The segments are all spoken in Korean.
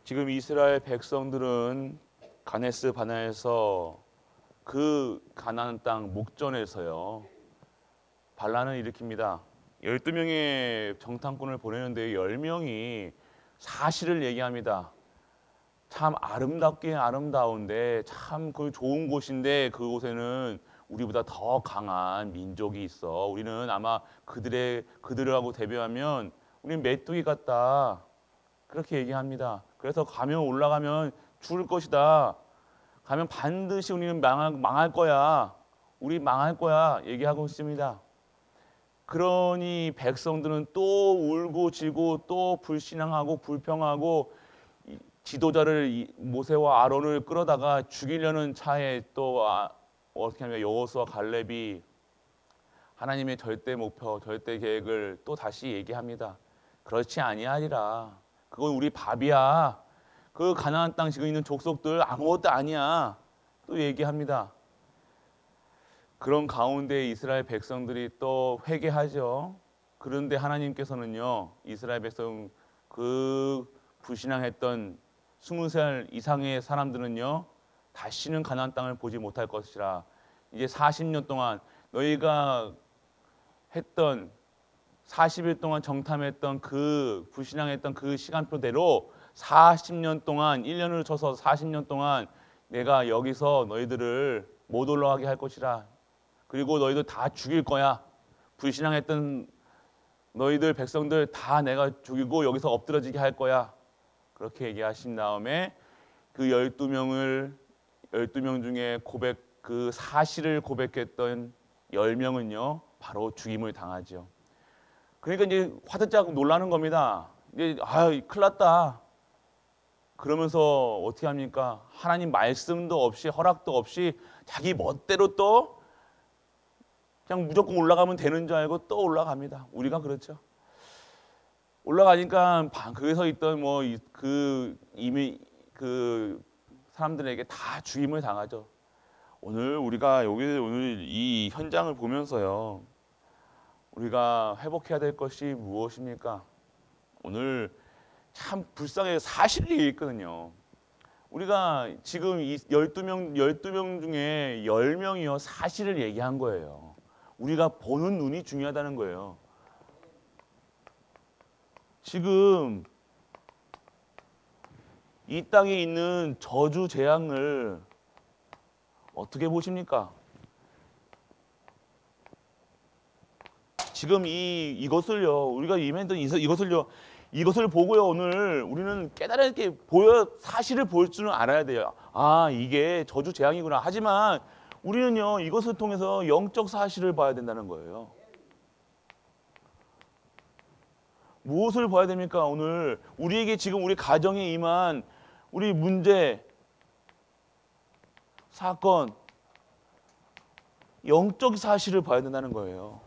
지금 이스라엘 백성들은 가네스 바네아에서 그 가나안 땅 목전에서요 반란을 일으킵니다. 12명의 정탐꾼을 보내는데 10명이 사실을 얘기합니다. 참 아름답긴 아름다운데 참 그 좋은 곳인데 그곳에는 우리보다 더 강한 민족이 있어. 우리는 아마 그들하고 대비하면 우리는 메뚜기 같다. 그렇게 얘기합니다. 그래서 가면 올라가면 죽을 것이다. 가면 반드시 우리는 망할 거야. 우리 망할 거야. 얘기하고 있습니다. 그러니 백성들은 또 울고 지고 또 불신앙하고 불평하고 지도자를 모세와 아론을 끌어다가 죽이려는 차에 또 어떻게 하면 여호수아 갈렙이 하나님의 절대 목표, 절대 계획을 또 다시 얘기합니다. 그렇지 아니하리라. 그건 우리 밥이야. 그 가나안 땅 지금 있는 족속들 아무것도 아니야. 또 얘기합니다. 그런 가운데 이스라엘 백성들이 또 회개하죠. 그런데 하나님께서는요, 이스라엘 백성 그 불신앙했던 20살 이상의 사람들은요, 다시는 가나안 땅을 보지 못할 것이라. 이제 40년 동안 너희가 했던 40일 동안 정탐했던 그 불신앙했던 그 시간표대로 40년 동안 1년을 쳐서 40년 동안 내가 여기서 너희들을 못 올라가게 할 것이라. 그리고 너희들 다 죽일 거야. 불신앙했던 너희들 백성들 다 내가 죽이고 여기서 엎드러지게 할 거야. 그렇게 얘기하신 다음에 그 12명 중에 그 사실을 고백했던 10명은요 바로 죽임을 당하죠. 그러니까 이제 화들짝 놀라는 겁니다. 이제 큰일 났다. 그러면서 어떻게 합니까? 하나님 말씀도 없이 허락도 없이 자기 멋대로 또 그냥 무조건 올라가면 되는 줄 알고 또 올라갑니다. 우리가 그렇죠. 올라가니까 거기서 있던 이미 그 사람들에게 다 죽임을 당하죠. 우리가 오늘 이 현장을 보면서요, 우리가 회복해야 될 것이 무엇입니까? 오늘 참 불쌍해 사실이 있거든요. 우리가 지금 이 12명 중에 10명이요 사실을 얘기한 거예요. 우리가 보는 눈이 중요하다는 거예요. 지금 이 땅에 있는 저주 재앙을 어떻게 보십니까? 지금 이것을요 우리가 이것을 보고요 오늘 우리는 깨달게 사실을 볼 줄은 알아야 돼요. 이게 저주 재앙이구나. 하지만 우리는요 이것을 통해서 영적 사실을 봐야 된다는 거예요. 무엇을 봐야 됩니까? 오늘 우리에게 지금 우리 가정에 임한 우리 문제, 사건, 영적 사실을 봐야 된다는 거예요.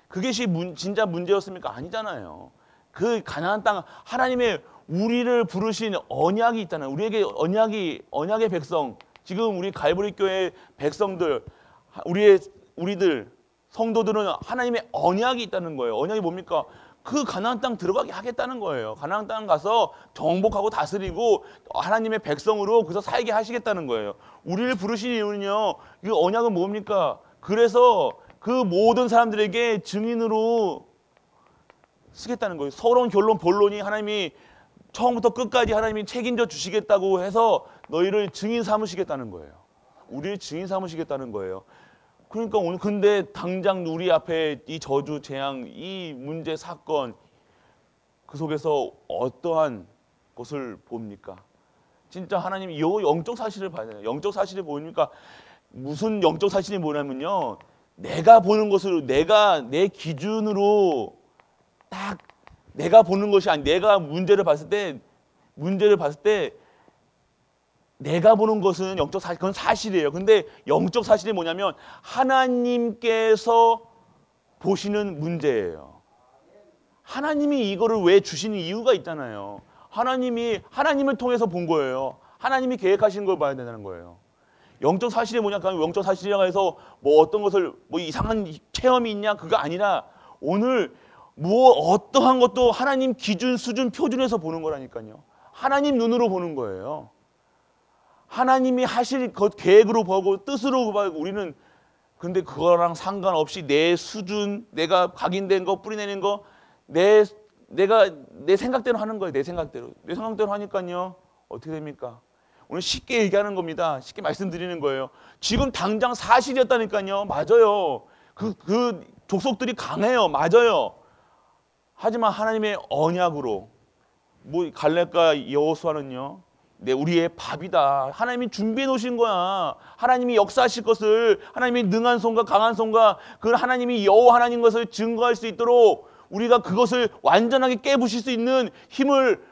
그것이 진짜 문제였습니까? 아니잖아요. 그 가나안 땅 하나님의 우리를 부르신 언약이 있잖아요. 우리에게 언약의 백성, 지금 우리 갈보리 교회 백성들, 우리들 성도들은 하나님의 언약이 있다는 거예요. 언약이 뭡니까? 그 가나안 땅 들어가게 하겠다는 거예요. 가나안 땅 가서 정복하고 다스리고 하나님의 백성으로 거기서 살게 하시겠다는 거예요. 우리를 부르신 이유는요. 이 언약은 뭡니까? 그래서 그 모든 사람들에게 증인으로 쓰겠다는 거예요. 서러운 본론이 하나님이 처음부터 끝까지 하나님이 책임져 주시겠다고 해서 너희를 증인 삼으시겠다는 거예요. 우리를 증인 삼으시겠다는 거예요. 그러니까 오늘 근데 당장 우리 앞에 이 저주, 재앙, 이 문제, 사건 그 속에서 어떠한 것을 봅니까? 진짜 하나님이 이 영적 사실을 봐야 돼요. 영적 사실이 뭡니까? 무슨 영적 사실이 뭐냐면요. 내가 보는 것으로 내 기준으로 딱 내가 보는 것이 아니 내가 문제를 봤을 때 내가 보는 것은 영적 사실, 그건 사실이에요. 근데 영적 사실이 뭐냐면 하나님께서 보시는 문제예요. 하나님이 이거를 왜 주시는 이유가 있잖아요. 하나님을 통해서 본 거예요. 하나님이 계획하신 걸 봐야 된다는 거예요. 영적 사실이 뭐냐? 영적 사실이라고 해서 어떤 것을 이상한 체험이 있냐? 그거 아니라 오늘 어떠한 것도 하나님 기준, 수준, 표준에서 보는 거라니까요. 하나님 눈으로 보는 거예요. 하나님이 하실 것 계획으로 보고 뜻으로 보고 우리는 근데 그거랑 상관없이 내 수준, 내가 각인된 거, 뿌리내는 거, 내가 내 생각대로 하는 거예요. 내 생각대로. 내 생각대로 하니까요. 어떻게 됩니까? 오늘 쉽게 얘기하는 겁니다. 쉽게 말씀드리는 거예요. 지금 당장 사실이었다니까요. 맞아요. 그 족속들이 강해요. 맞아요. 하지만 하나님의 언약으로 뭐 갈렙과 여호수아는요. 우리의 밥이다. 하나님이 준비해 놓으신 거야. 하나님이 역사하실 것을 하나님이 능한 손과 강한 손과 그 하나님이 여호와 하나님 것을 증거할 수 있도록 우리가 그것을 완전하게 깨부실 수 있는 힘을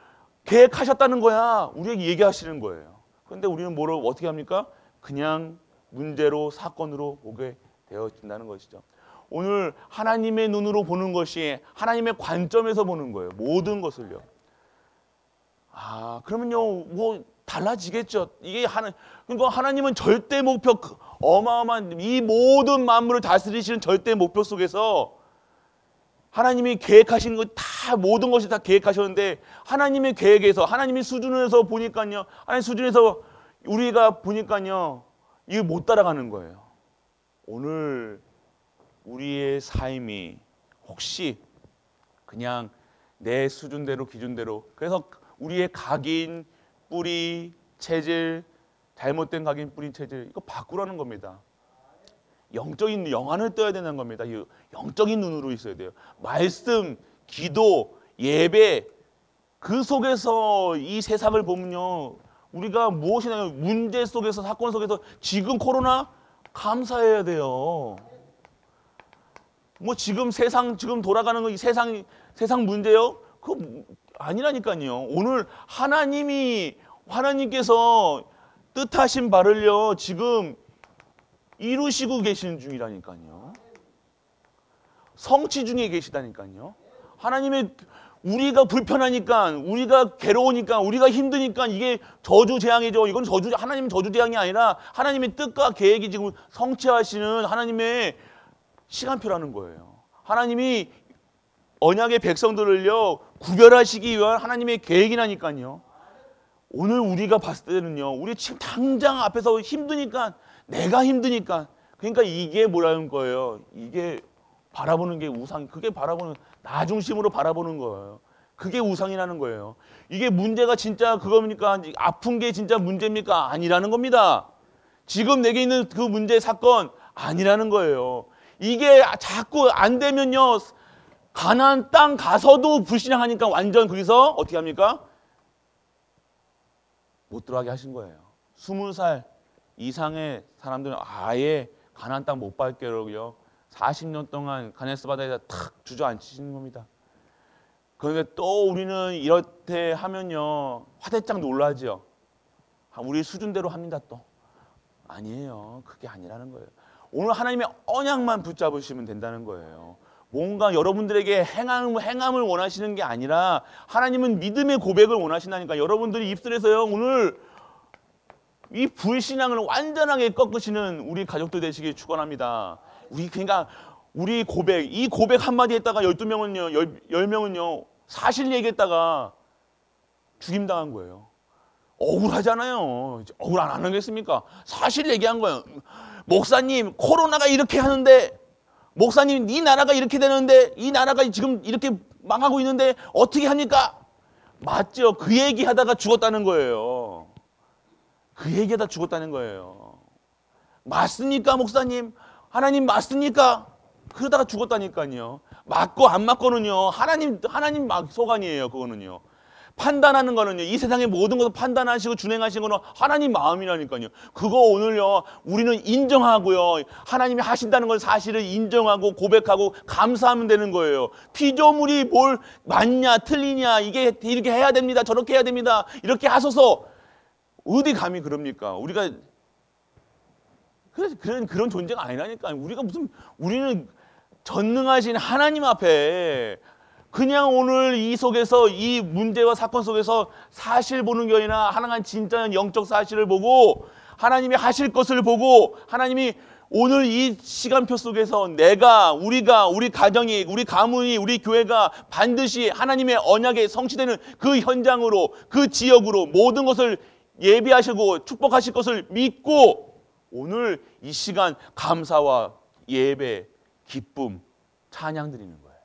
계획하셨다는 거야. 우리에게 얘기하시는 거예요. 그런데 우리는 뭐로 어떻게 합니까? 그냥 문제로 사건으로 보게 되어진다는 것이죠. 오늘 하나님의 눈으로 보는 것이 하나님의 관점에서 보는 거예요. 모든 것을요. 그러면요, 뭐 달라지겠죠. 그러니까 하나님은 절대 목표, 어마어마한 이 모든 만물을 다스리시는 절대 목표 속에서 하나님이 계획하신 것 다 모든 것이 다 계획하셨는데 하나님의 계획에서 하나님의 수준에서 보니까요, 하나님 수준에서 우리가 보니까요, 이거 못 따라가는 거예요. 오늘 우리의 삶이 혹시 그냥 내 수준대로 기준대로 그래서 우리의 각인, 뿌리, 체질, 잘못된 각인, 뿌리, 체질 이거 바꾸라는 겁니다. 영적인 영안을 떠야 되는 겁니다. 영적인 눈으로 있어야 돼요. 말씀, 기도, 예배 그 속에서 이 세상을 보면요. 우리가 무엇이나 문제 속에서 사건 속에서 지금 코로나 감사해야 돼요. 뭐 지금 세상 지금 돌아가는 거 이 세상 문제요? 그거 아니라니까요. 오늘 하나님께서 뜻하신 바를요 지금 이루시고 계시는 중이라니까요. 성취 중에 계시다니까요. 하나님의 우리가 불편하니까, 우리가 괴로우니까, 우리가 힘드니까 이게 저주재앙이죠. 이건 하나님 저주재앙이 아니라 하나님의 뜻과 계획이 지금 성취하시는 하나님의 시간표라는 거예요. 하나님이 언약의 백성들을요 구별하시기 위한 하나님의 계획이라니까요. 오늘 우리가 봤을 때는요, 우리 지금 당장 앞에서 힘드니까, 내가 힘드니까, 그러니까 이게 뭐라는 거예요. 이게 바라보는 게 우상, 그게 바라보는 나 중심으로 바라보는 거예요. 그게 우상이라는 거예요. 이게 문제가 진짜 그겁니까? 아픈 게 진짜 문제입니까? 아니라는 겁니다. 지금 내게 있는 그 문제 사건 아니라는 거예요. 이게 자꾸 안 되면요, 가나안 땅 가서도 불신앙하니까 완전 거기서 어떻게 합니까? 못 들어가게 하신 거예요. 20살 이상의 사람들은 아예 가나안 땅 못 밟게로요 40년 동안 가네스 바다에다 탁 주저앉히시는 겁니다. 그런데 또 우리는 이렇게 하면요 화들짝 놀라죠. 우리 수준대로 합니다. 또 아니에요. 그게 아니라는 거예요. 오늘 하나님의 언약만 붙잡으시면 된다는 거예요. 뭔가 여러분들에게 행함을 원하시는 게 아니라 하나님은 믿음의 고백을 원하신다니까. 여러분들이 입술에서요 오늘 이 불신앙을 완전하게 꺾으시는 우리 가족들 되시길 축원합니다. 그러니까 우리 고백, 이 고백 한마디 했다가 12명은요 10명은요 사실 얘기했다가 죽임당한 거예요. 억울하잖아요. 억울 안 하겠습니까? 사실 얘기한 거예요. 목사님 코로나가 이렇게 하는데, 목사님 이 나라가 이렇게 되는데, 이 나라가 지금 이렇게 망하고 있는데 어떻게 합니까? 맞죠? 그 얘기하다가 죽었다는 거예요. 그 얘기하다 죽었다는 거예요. 맞습니까 목사님? 하나님 맞습니까? 그러다가 죽었다니까요. 맞고 안 맞고는요 하나님 소관이에요. 그거는요. 판단하는 거는요, 이 세상의 모든 것을 판단하시고 준행하시는 거는 하나님 마음이라니까요. 그거 오늘요 우리는 인정하고요, 하나님이 하신다는 걸 사실을 인정하고 고백하고 감사하면 되는 거예요. 피조물이 뭘 맞냐 틀리냐, 이게 이렇게 해야 됩니다, 저렇게 해야 됩니다, 이렇게 하소서, 어디 감히 그럽니까? 우리가 그런 존재가 아니라니까. 우리는 전능하신 하나님 앞에 그냥 오늘 이 속에서 이 문제와 사건 속에서 사실 보는 게 아니라 하나님 진짜 영적 사실을 보고 하나님이 하실 것을 보고 하나님이 오늘 이 시간표 속에서 내가, 우리가, 우리 가정이, 우리 가문이, 우리 교회가 반드시 하나님의 언약에 성취되는 그 현장으로, 그 지역으로 모든 것을 예비하시고 축복하실 것을 믿고 오늘 이 시간 감사와 예배, 기쁨, 찬양 드리는 거예요.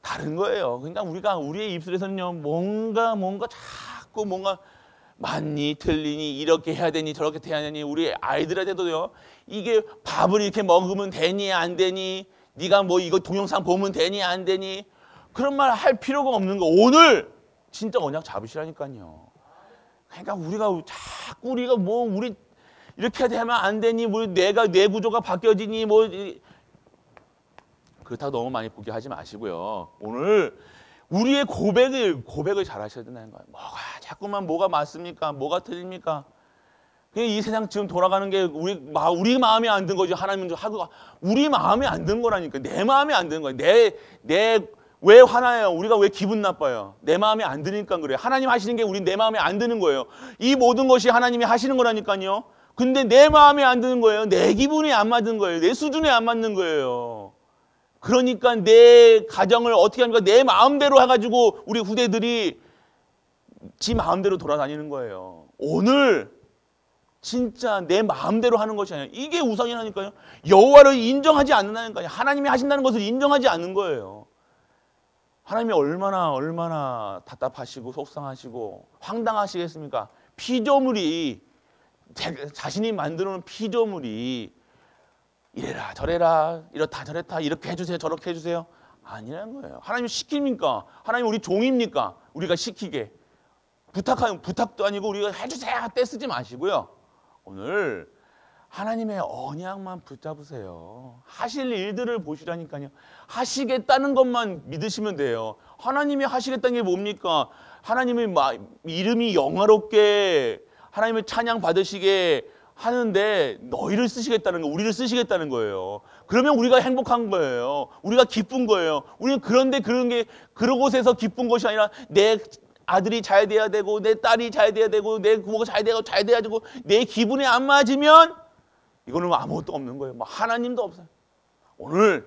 다른 거예요. 그러니까 우리가 우리의 입술에서는요, 뭔가 자꾸 뭔가 맞니 틀리니 이렇게 해야 되니 저렇게 해야 되니 우리 아이들한테도요, 이게 밥을 이렇게 먹으면 되니 안 되니, 네가 뭐 이거 동영상 보면 되니 안 되니, 그런 말 할 필요가 없는 거. 오늘 진짜 언약 잡으시라니까요. 그러니까 우리가 뭐 우리 이렇게 되면 안 되니, 뭐 뇌 구조가 바뀌어지니, 뭐 그렇다고 너무 많이 포기하지 마시고요. 오늘 우리의 고백을 잘 하셔야 된다는 거예요. 자꾸만 뭐가 맞습니까? 뭐가 틀립니까? 그냥 이 세상 지금 돌아가는 게 우리 마음에 안 든 거죠. 하나님은 하고 우리 마음에 안 든 거라니까. 내 마음에 안 드는 거예요. 왜 화나요? 우리가 왜 기분 나빠요? 내 마음에 안 드니까 그래요. 하나님 하시는 게 내 마음에 안 드는 거예요. 이 모든 것이 하나님이 하시는 거라니까요. 근데 내 마음에 안 드는 거예요. 내 기분이 안 맞는 거예요. 내 수준에 안 맞는 거예요. 그러니까 내 가정을 어떻게 합니까? 내 마음대로 해가지고 우리 후대들이 지 마음대로 돌아다니는 거예요. 오늘 진짜 내 마음대로 하는 것이 아니라 이게 우상이라니까요. 여호와를 인정하지 않는다니까요. 하나님이 하신다는 것을 인정하지 않는 거예요. 하나님이 얼마나 답답하시고 속상하시고 황당하시겠습니까? 피조물이, 자신이 만들어 놓은 피조물이 이래라 저래라 이렇다 저랬다 이렇게 해주세요 저렇게 해주세요 아니라는 거예요. 하나님 시킵니까? 하나님 우리 종입니까? 우리가 시키게 부탁도 아니고 우리가 해주세요 떼쓰지 마시고요. 오늘 하나님의 언약만 붙잡으세요. 하실 일들을 보시라니까요. 하시겠다는 것만 믿으시면 돼요. 하나님이 하시겠다는 게 뭡니까? 하나님의 이름이 영화롭게 하나님의 찬양 받으시게 하는데 너희를 쓰시겠다는 거, 우리를 쓰시겠다는 거예요. 그러면 우리가 행복한 거예요. 우리가 기쁜 거예요. 우리는 그런데 그런 곳에서 기쁜 것이 아니라 내 아들이 잘 돼야 되고 내 딸이 잘 돼야 되고 내 부모가 잘 돼야 되고 내 기분에 안 맞으면 이거는 아무것도 없는 거예요. 뭐 하나님도 없어요. 오늘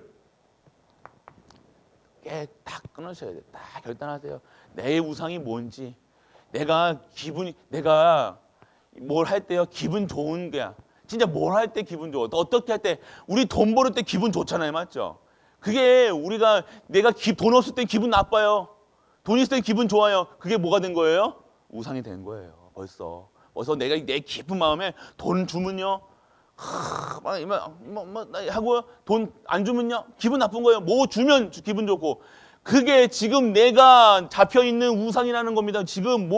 딱 끊으셔야 돼요. 딱 결단하세요. 내 우상이 뭔지. 내가 뭘 할 때요 기분 좋은 게야. 진짜 뭘 할 때 기분 좋아. 어떻게 할 때 우리 돈 벌을 때 기분 좋잖아요. 맞죠? 그게 내가 돈 없을 때 기분 나빠요. 돈 있을 때 기분 좋아요. 그게 뭐가 된 거예요? 우상이 된 거예요. 벌써 내가 내 기쁜 마음에 돈 주면요 하고 돈 안 주면요 기분 나쁜 거예요. 뭐 주면 기분 좋고. 그게 지금 내가 잡혀있는 우상이라는 겁니다. 지금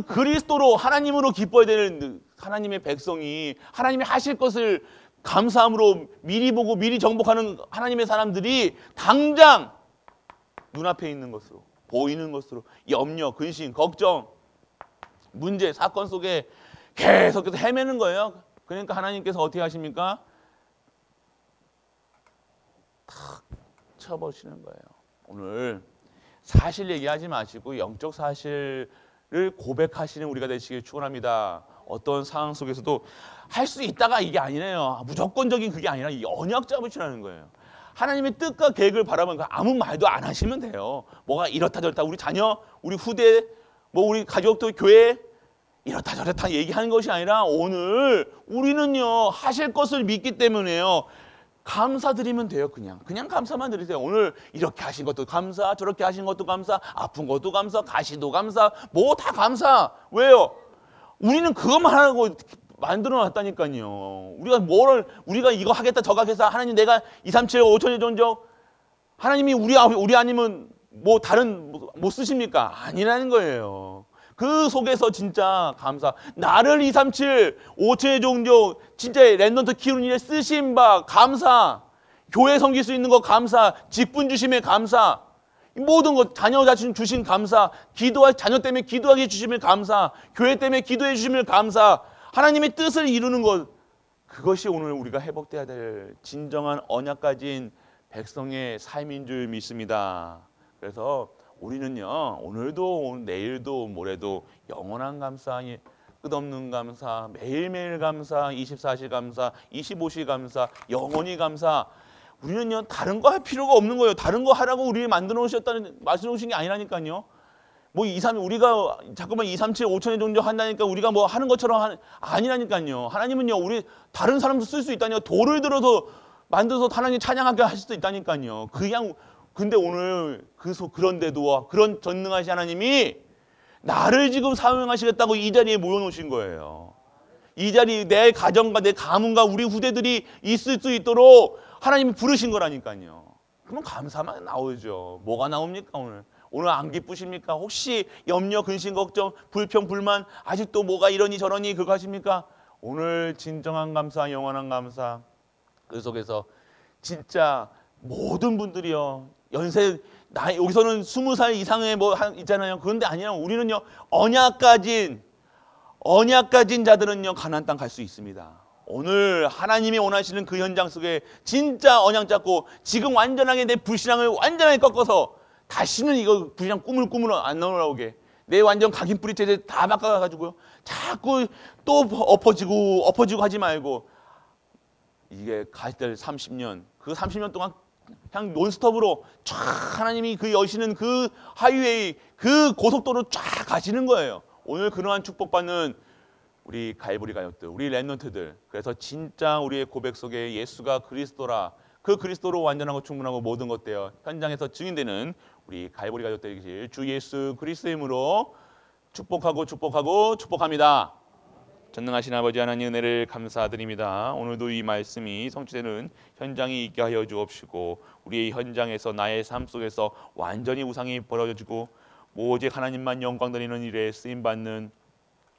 그리스도로 하나님으로 기뻐야 되는 하나님의 백성이, 하나님이 하실 것을 감사함으로 미리 보고 미리 정복하는 하나님의 사람들이 당장 눈앞에 있는 것으로, 보이는 것으로 염려, 근심, 걱정, 문제, 사건 속에 계속해서 헤매는 거예요. 그러니까 하나님께서 어떻게 하십니까? 탁 쳐버리시는 거예요. 오늘 사실 얘기하지 마시고 영적 사실을 고백하시는 우리가 되시길 축원합니다. 어떤 상황 속에서도 할 수 있다가 이게 아니래요. 무조건적인 그게 아니라 이 언약 잡으시라는 거예요. 하나님의 뜻과 계획을 바라보면 아무 말도 안 하시면 돼요. 뭐가 이렇다 저렇다 우리 자녀, 우리 후대, 우리 가족도 교회 이렇다 저렇다 얘기하는 것이 아니라 오늘 우리는요 하실 것을 믿기 때문에요. 감사드리면 돼요. 그냥 감사만 드리세요. 오늘 이렇게 하신 것도 감사, 저렇게 하신 것도 감사, 아픈 것도 감사, 가시도 감사, 뭐 다 감사. 왜요? 우리는 그것만 하고 만들어 놨다니까요. 우리가 이거 하겠다 저거 하겠다. 하나님 내가 2, 3, 7, 5천의 존적 하나님이 우리 아니면 뭐 다른 못 쓰십니까? 아니라는 거예요. 그 속에서 진짜 감사. 나를 2, 3, 7, 5천의 종족 진짜 랜던트 키우는 일에 쓰신 바 감사. 교회 섬길 수 있는 거 감사. 직분 주심에 감사. 모든 것 자녀 주신 감사. 자녀 때문에 기도하게 주심을 감사. 교회 때문에 기도해 주심을 감사. 하나님의 뜻을 이루는 것. 그것이 오늘 우리가 회복돼야 될 진정한 언약 가진 백성의 삶인 줄 믿습니다. 그래서 우리는요 오늘도 내일도 모레도 영원한 끝없는 감사, 매일매일 감사, 24시 감사, 25시 감사, 영원히 감사. 우리는요 다른 거 할 필요가 없는 거예요. 다른 거 하라고 우리를 만들어 놓으신 게 아니라니까요. 뭐 2, 3 우리가 자꾸만 2, 3, 7, 5천회 정도 한다니까 우리가 뭐 하는 것처럼 아니라니까요. 하나님은요 우리 다른 사람도 쓸 수 있다니까. 돌을 들어서 만들어서 하나님 찬양하게 하실 수도 있다니까요. 그냥 근데 오늘 그런데도 그런 전능하신 하나님이 나를 지금 사용하시겠다고 이 자리에 모여놓으신 거예요. 이 자리 내 가정과 내 가문과 우리 후대들이 있을 수 있도록 하나님이 부르신 거라니까요. 그러면 감사만 나오죠. 뭐가 나옵니까 오늘? 오늘 안 기쁘십니까? 혹시 염려, 근심, 걱정, 불평, 불만 아직도 뭐가 이러니 저러니 그거 하십니까? 오늘 진정한 감사, 영원한 감사 그 속에서 진짜 모든 분들이요. 여기서는 20살 이상의 있잖아요. 그런데 아니라 우리는요. 언약 가진 자들은요. 가나안 땅 갈 수 있습니다. 오늘 하나님이 원하시는 그 현장 속에 진짜 언약 잡고 지금 완전하게 내 불신앙을 완전하게 꺾어서 다시는 이거 불신앙 꿈을 안 나오게 내 완전 각인 뿌리째 다 바꿔가지고요. 자꾸 또 엎어지고 하지 말고 이게 갈 때 30년 그 30년 동안 그냥 논스톱으로 쫙 하나님이 그 여시는 그 하이웨이 그 고속도로 쫙 가시는 거예요. 오늘 그러한 축복받는 우리 갈보리 가족들, 우리 렘넌트들. 그래서 진짜 우리의 고백 속에 예수가 그리스도라. 그 그리스도로 완전하고 충분하고 모든 것 되어 현장에서 증인되는 우리 갈보리 가족들 되시길 주 예수 그리스도의 이름으로 축복합니다. 전능하신 아버지 하나님 은혜를 감사드립니다. 오늘도 이 말씀이 성취되는 현장이 있게 하여 주옵시고 우리의 현장에서 나의 삶 속에서 완전히 우상이 벌어지고 오직 하나님만 영광 드리는 일에 쓰임받는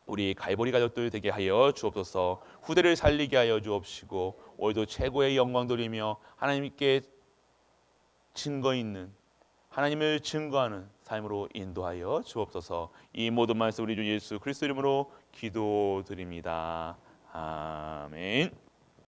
우리 갈보리 가족들 되게 하여 주옵소서. 후대를 살리게 하여 주옵시고 오늘도 최고의 영광 드리며 하나님께 증거 있는 하나님을 증거하는 삶으로 인도하여 주옵소서. 이 모든 말씀 우리 주 예수 그리스도 이름으로 기도드립니다. 아멘.